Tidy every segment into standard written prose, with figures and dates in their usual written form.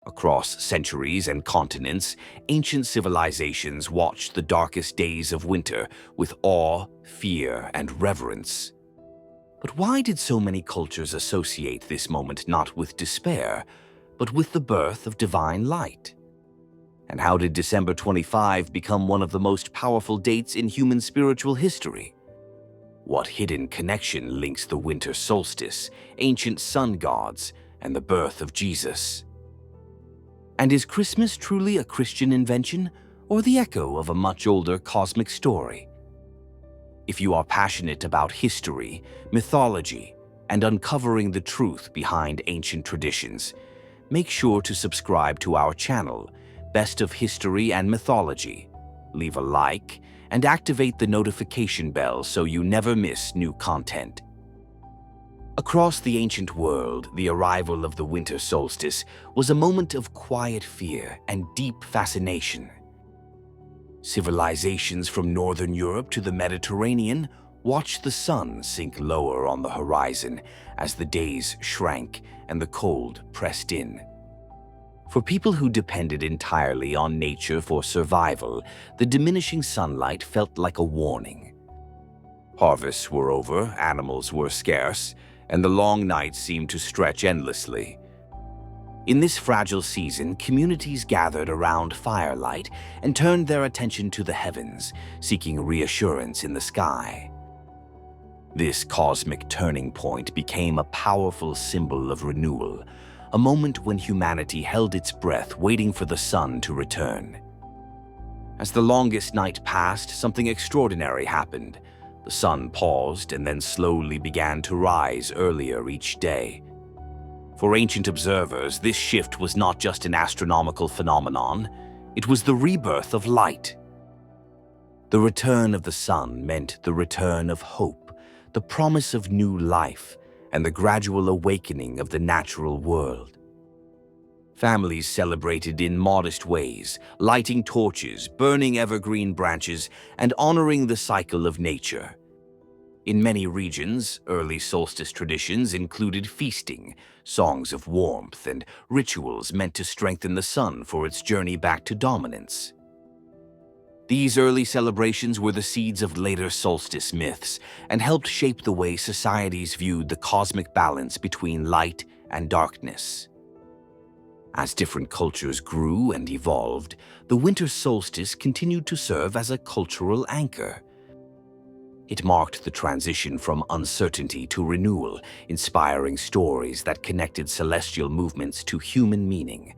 Across centuries and continents, ancient civilizations watched the darkest days of winter with awe, fear, and reverence. But why did so many cultures associate this moment not with despair, but with the birth of divine light? And how did December 25 become one of the most powerful dates in human spiritual history? What hidden connection links the winter solstice, ancient sun gods, and the birth of Jesus? And is Christmas truly a Christian invention, or the echo of a much older cosmic story? If you are passionate about history, mythology, and uncovering the truth behind ancient traditions, make sure to subscribe to our channel, Best of History and Mythology. Leave a like and activate the notification bell so you never miss new content. Across the ancient world, the arrival of the winter solstice was a moment of quiet fear and deep fascination. Civilizations from northern Europe to the Mediterranean watched the sun sink lower on the horizon as the days shrank and the cold pressed in. For people who depended entirely on nature for survival, the diminishing sunlight felt like a warning. Harvests were over, animals were scarce, and the long nights seemed to stretch endlessly. In this fragile season, communities gathered around firelight and turned their attention to the heavens, seeking reassurance in the sky. This cosmic turning point became a powerful symbol of renewal, a moment when humanity held its breath waiting for the sun to return. As the longest night passed, something extraordinary happened. The sun paused and then slowly began to rise earlier each day. For ancient observers, this shift was not just an astronomical phenomenon, it was the rebirth of light. The return of the sun meant the return of hope, the promise of new life, and the gradual awakening of the natural world. Families celebrated in modest ways, lighting torches, burning evergreen branches, and honoring the cycle of nature. In many regions, early solstice traditions included feasting, songs of warmth, and rituals meant to strengthen the sun for its journey back to dominance. These early celebrations were the seeds of later solstice myths and helped shape the way societies viewed the cosmic balance between light and darkness. As different cultures grew and evolved, the winter solstice continued to serve as a cultural anchor. It marked the transition from uncertainty to renewal, inspiring stories that connected celestial movements to human meaning.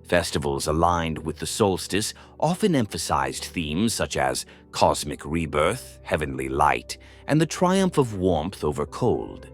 Festivals aligned with the solstice often emphasized themes such as cosmic rebirth, heavenly light, and the triumph of warmth over cold.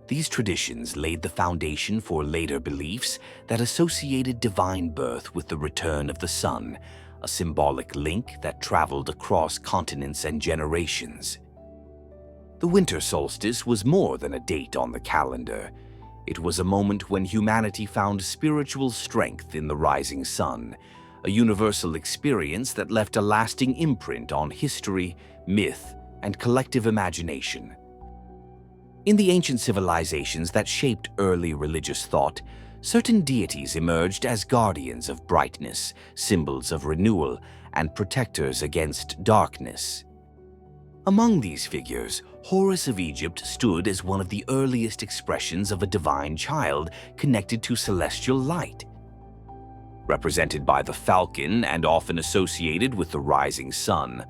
These traditions laid the foundation for later beliefs that associated divine birth with the return of the sun, a symbolic link that traveled across continents and generations. The winter solstice was more than a date on the calendar. It was a moment when humanity found spiritual strength in the rising sun, a universal experience that left a lasting imprint on history, myth, and collective imagination. In the ancient civilizations that shaped early religious thought, certain deities emerged as guardians of brightness, symbols of renewal, and protectors against darkness. Among these figures, Horus of Egypt stood as one of the earliest expressions of a divine child connected to celestial light. Represented by the falcon and often associated with the rising sun,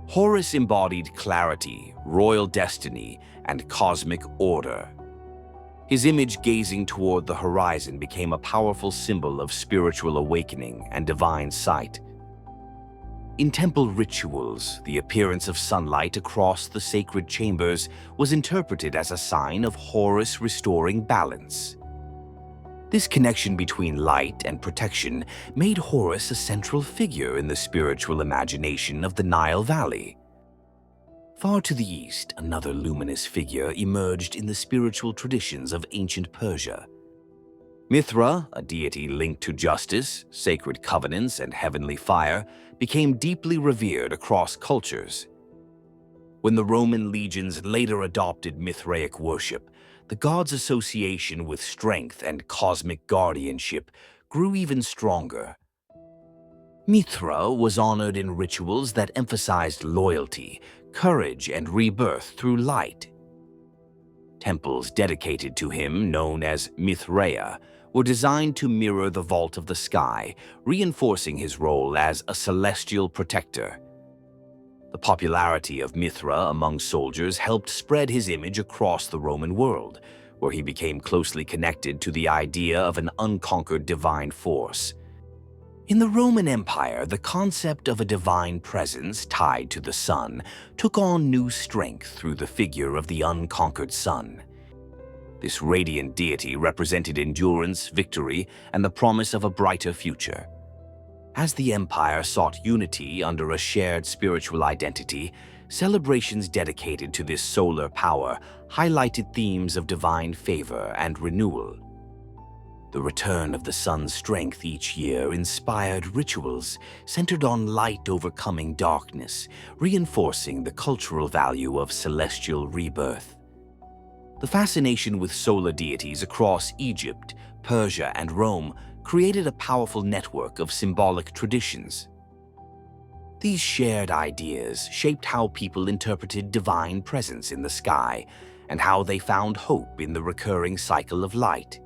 Horus embodied clarity, royal destiny, and cosmic order. His image gazing toward the horizon became a powerful symbol of spiritual awakening and divine sight. In temple rituals, the appearance of sunlight across the sacred chambers was interpreted as a sign of Horus restoring balance. This connection between light and protection made Horus a central figure in the spiritual imagination of the Nile Valley. Far to the east, another luminous figure emerged in the spiritual traditions of ancient Persia. Mithra, a deity linked to justice, sacred covenants, and heavenly fire, became deeply revered across cultures. When the Roman legions later adopted Mithraic worship, the god's association with strength and cosmic guardianship grew even stronger. Mithra was honored in rituals that emphasized loyalty, courage, and rebirth through light. Temples dedicated to him, known as Mithraea, were designed to mirror the vault of the sky, reinforcing his role as a celestial protector. The popularity of Mithra among soldiers helped spread his image across the Roman world, where he became closely connected to the idea of an unconquered divine force. In the Roman Empire, the concept of a divine presence tied to the sun took on new strength through the figure of the unconquered sun. This radiant deity represented endurance, victory, and the promise of a brighter future. As the empire sought unity under a shared spiritual identity, celebrations dedicated to this solar power highlighted themes of divine favor and renewal. The return of the sun's strength each year inspired rituals centered on light overcoming darkness, reinforcing the cultural value of celestial rebirth. The fascination with solar deities across Egypt, Persia, and Rome created a powerful network of symbolic traditions. These shared ideas shaped how people interpreted divine presence in the sky and how they found hope in the recurring cycle of light.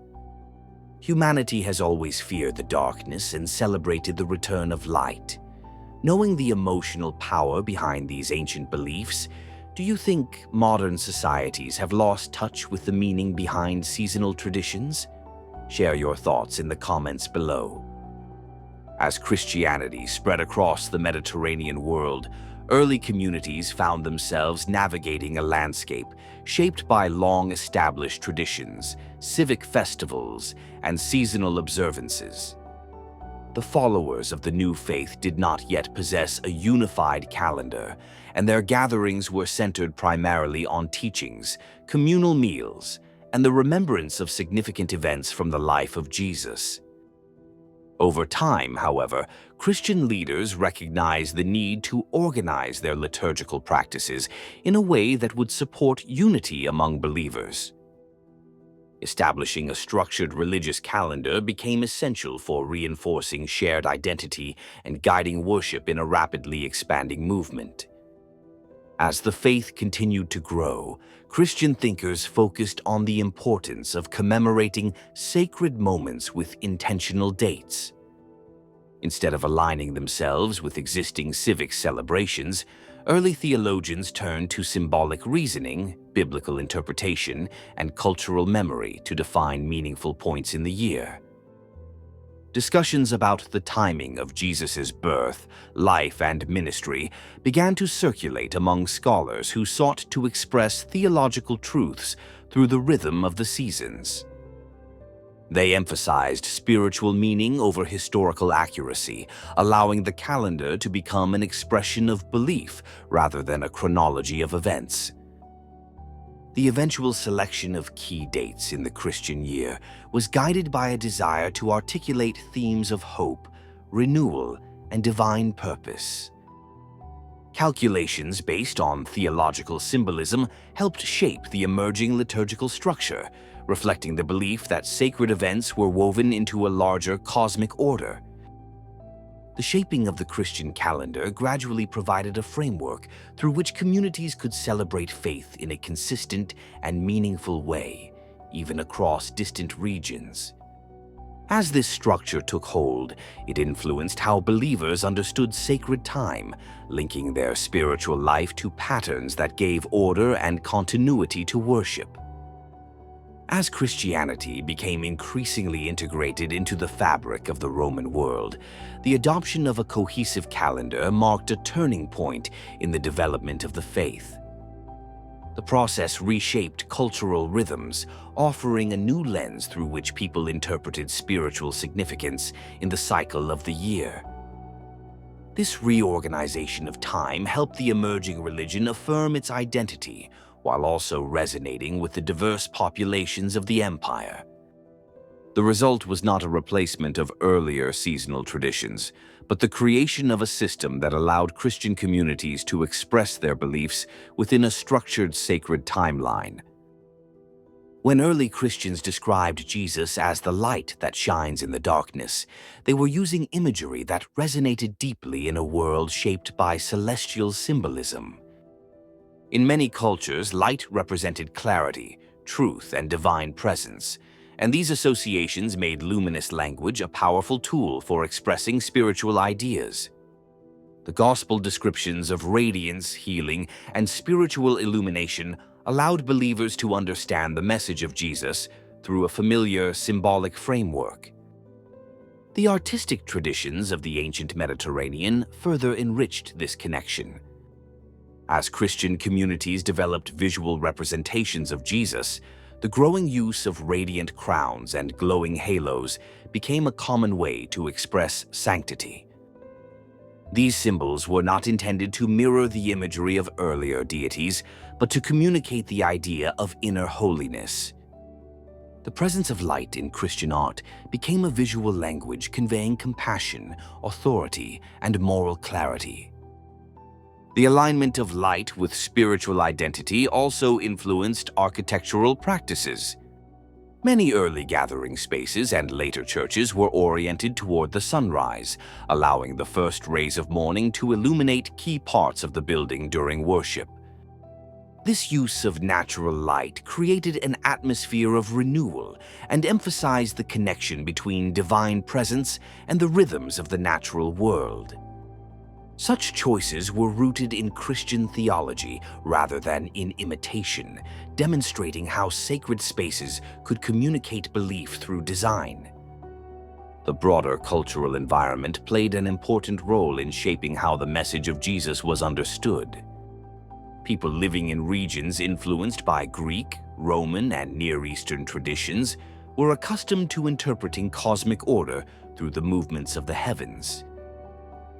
Humanity has always feared the darkness and celebrated the return of light. Knowing the emotional power behind these ancient beliefs, do you think modern societies have lost touch with the meaning behind seasonal traditions? Share your thoughts in the comments below. As Christianity spread across the Mediterranean world, early communities found themselves navigating a landscape shaped by long-established traditions, civic festivals, and seasonal observances. The followers of the new faith did not yet possess a unified calendar, and their gatherings were centered primarily on teachings, communal meals, and the remembrance of significant events from the life of Jesus. Over time, however, Christian leaders recognized the need to organize their liturgical practices in a way that would support unity among believers. Establishing a structured religious calendar became essential for reinforcing shared identity and guiding worship in a rapidly expanding movement. As the faith continued to grow, Christian thinkers focused on the importance of commemorating sacred moments with intentional dates. Instead of aligning themselves with existing civic celebrations, early theologians turned to symbolic reasoning, biblical interpretation, and cultural memory to define meaningful points in the year. Discussions about the timing of Jesus' birth, life, and ministry began to circulate among scholars who sought to express theological truths through the rhythm of the seasons. They emphasized spiritual meaning over historical accuracy, allowing the calendar to become an expression of belief rather than a chronology of events. The eventual selection of key dates in the Christian year was guided by a desire to articulate themes of hope, renewal, and divine purpose. Calculations based on theological symbolism helped shape the emerging liturgical structure, reflecting the belief that sacred events were woven into a larger cosmic order. The shaping of the Christian calendar gradually provided a framework through which communities could celebrate faith in a consistent and meaningful way, even across distant regions. As this structure took hold, it influenced how believers understood sacred time, linking their spiritual life to patterns that gave order and continuity to worship. As Christianity became increasingly integrated into the fabric of the Roman world, the adoption of a cohesive calendar marked a turning point in the development of the faith. The process reshaped cultural rhythms, offering a new lens through which people interpreted spiritual significance in the cycle of the year. This reorganization of time helped the emerging religion affirm its identity, while also resonating with the diverse populations of the empire. The result was not a replacement of earlier seasonal traditions, but the creation of a system that allowed Christian communities to express their beliefs within a structured sacred timeline. When early Christians described Jesus as the light that shines in the darkness, they were using imagery that resonated deeply in a world shaped by celestial symbolism. In many cultures, light represented clarity, truth, and divine presence, and these associations made luminous language a powerful tool for expressing spiritual ideas. The gospel descriptions of radiance, healing, and spiritual illumination allowed believers to understand the message of Jesus through a familiar symbolic framework. The artistic traditions of the ancient Mediterranean further enriched this connection. As Christian communities developed visual representations of Jesus, the growing use of radiant crowns and glowing halos became a common way to express sanctity. These symbols were not intended to mirror the imagery of earlier deities, but to communicate the idea of inner holiness. The presence of light in Christian art became a visual language conveying compassion, authority, and moral clarity. The alignment of light with spiritual identity also influenced architectural practices. Many early gathering spaces and later churches were oriented toward the sunrise, allowing the first rays of morning to illuminate key parts of the building during worship. This use of natural light created an atmosphere of renewal and emphasized the connection between divine presence and the rhythms of the natural world. Such choices were rooted in Christian theology rather than in imitation, demonstrating how sacred spaces could communicate belief through design. The broader cultural environment played an important role in shaping how the message of Jesus was understood. People living in regions influenced by Greek, Roman, and Near Eastern traditions were accustomed to interpreting cosmic order through the movements of the heavens.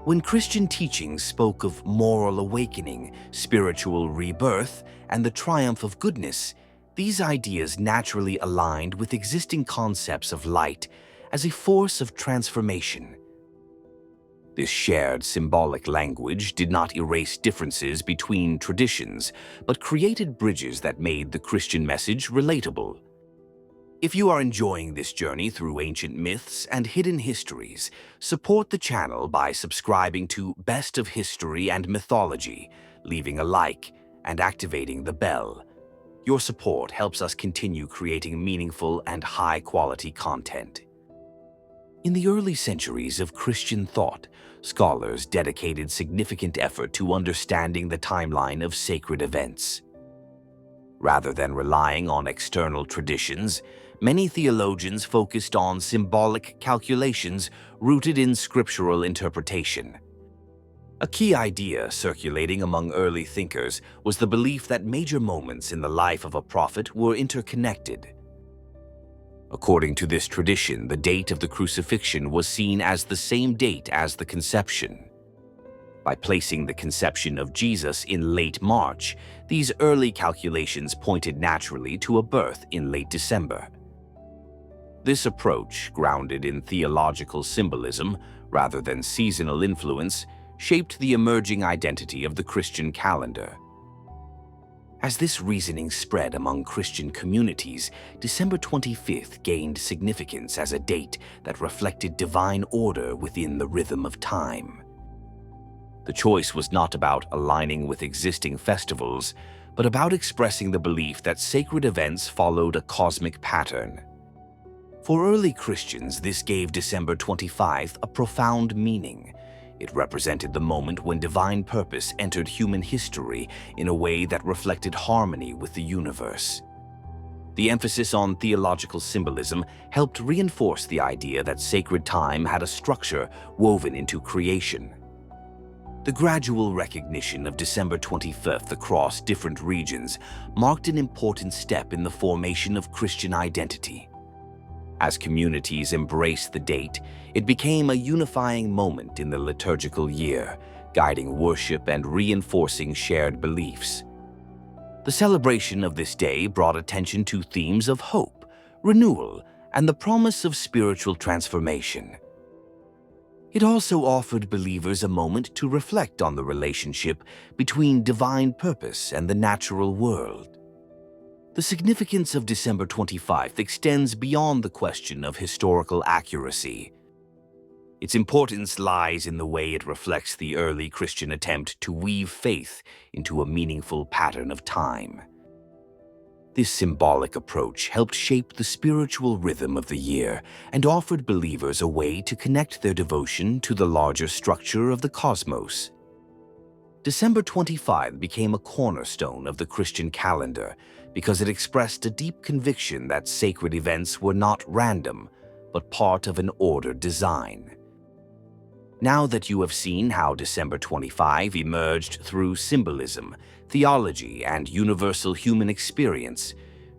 When Christian teachings spoke of moral awakening, spiritual rebirth, and the triumph of goodness, these ideas naturally aligned with existing concepts of light as a force of transformation. This shared symbolic language did not erase differences between traditions, but created bridges that made the Christian message relatable. If you are enjoying this journey through ancient myths and hidden histories, support the channel by subscribing to Best of History and Mythology, leaving a like, and activating the bell. Your support helps us continue creating meaningful and high-quality content. In the early centuries of Christian thought, scholars dedicated significant effort to understanding the timeline of sacred events. Rather than relying on external traditions, many theologians focused on symbolic calculations rooted in scriptural interpretation. A key idea circulating among early thinkers was the belief that major moments in the life of a prophet were interconnected. According to this tradition, the date of the crucifixion was seen as the same date as the conception. By placing the conception of Jesus in late March, these early calculations pointed naturally to a birth in late December. This approach, grounded in theological symbolism rather than seasonal influence, shaped the emerging identity of the Christian calendar. As this reasoning spread among Christian communities, December 25th gained significance as a date that reflected divine order within the rhythm of time. The choice was not about aligning with existing festivals, but about expressing the belief that sacred events followed a cosmic pattern. For early Christians, this gave December 25th a profound meaning. It represented the moment when divine purpose entered human history in a way that reflected harmony with the universe. The emphasis on theological symbolism helped reinforce the idea that sacred time had a structure woven into creation. The gradual recognition of December 25th across different regions marked an important step in the formation of Christian identity. As communities embraced the date, it became a unifying moment in the liturgical year, guiding worship and reinforcing shared beliefs. The celebration of this day brought attention to themes of hope, renewal, and the promise of spiritual transformation. It also offered believers a moment to reflect on the relationship between divine purpose and the natural world. The significance of December 25th extends beyond the question of historical accuracy. Its importance lies in the way it reflects the early Christian attempt to weave faith into a meaningful pattern of time. This symbolic approach helped shape the spiritual rhythm of the year and offered believers a way to connect their devotion to the larger structure of the cosmos. December 25 became a cornerstone of the Christian calendar because it expressed a deep conviction that sacred events were not random, but part of an ordered design. Now that you have seen how December 25 emerged through symbolism, theology, and universal human experience,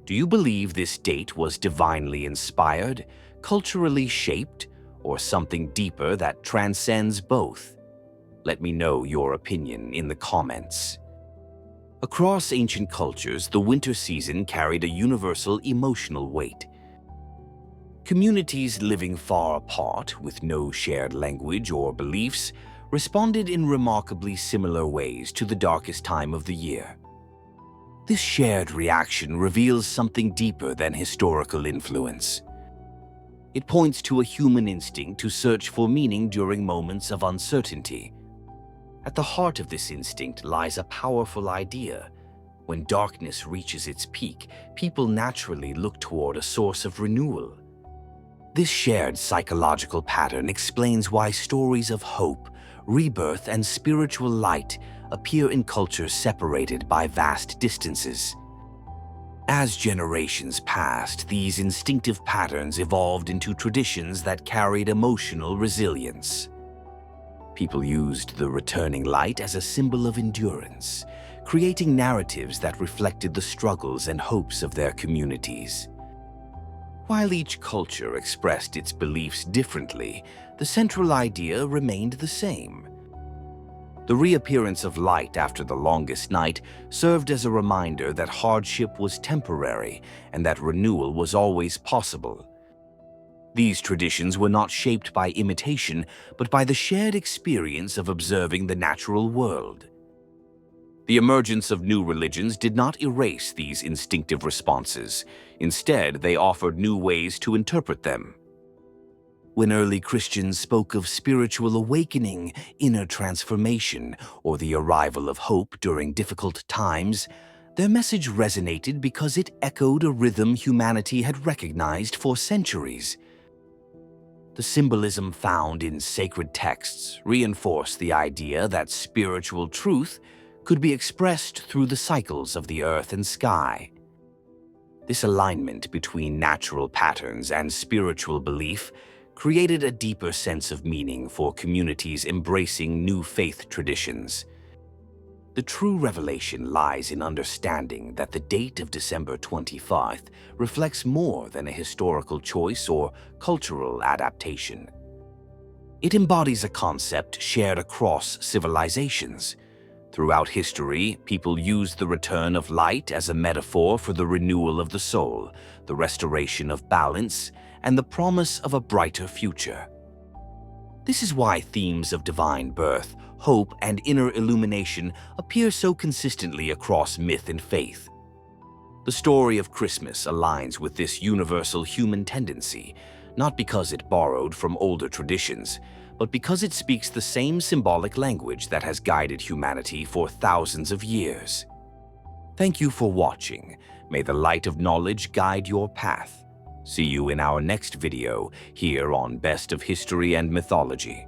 do you believe this date was divinely inspired, culturally shaped, or something deeper that transcends both? Let me know your opinion in the comments. Across ancient cultures, the winter season carried a universal emotional weight. Communities living far apart, with no shared language or beliefs, responded in remarkably similar ways to the darkest time of the year. This shared reaction reveals something deeper than historical influence. It points to a human instinct to search for meaning during moments of uncertainty. At the heart of this instinct lies a powerful idea. When darkness reaches its peak, people naturally look toward a source of renewal. This shared psychological pattern explains why stories of hope, rebirth, and spiritual light appear in cultures separated by vast distances. As generations passed, these instinctive patterns evolved into traditions that carried emotional resilience. People used the returning light as a symbol of endurance, creating narratives that reflected the struggles and hopes of their communities. While each culture expressed its beliefs differently, the central idea remained the same. The reappearance of light after the longest night served as a reminder that hardship was temporary and that renewal was always possible. These traditions were not shaped by imitation, but by the shared experience of observing the natural world. The emergence of new religions did not erase these instinctive responses. Instead, they offered new ways to interpret them. When early Christians spoke of spiritual awakening, inner transformation, or the arrival of hope during difficult times, their message resonated because it echoed a rhythm humanity had recognized for centuries. The symbolism found in sacred texts reinforced the idea that spiritual truth could be expressed through the cycles of the earth and sky. This alignment between natural patterns and spiritual belief created a deeper sense of meaning for communities embracing new faith traditions. The true revelation lies in understanding that the date of December 25th reflects more than a historical choice or cultural adaptation. It embodies a concept shared across civilizations. Throughout history, people used the return of light as a metaphor for the renewal of the soul, the restoration of balance, and the promise of a brighter future. This is why themes of divine birth, hope, and inner illumination appear so consistently across myth and faith. The story of Christmas aligns with this universal human tendency, not because it borrowed from older traditions, but because it speaks the same symbolic language that has guided humanity for thousands of years. Thank you for watching. May the light of knowledge guide your path. See you in our next video here on Best of History and Mythology.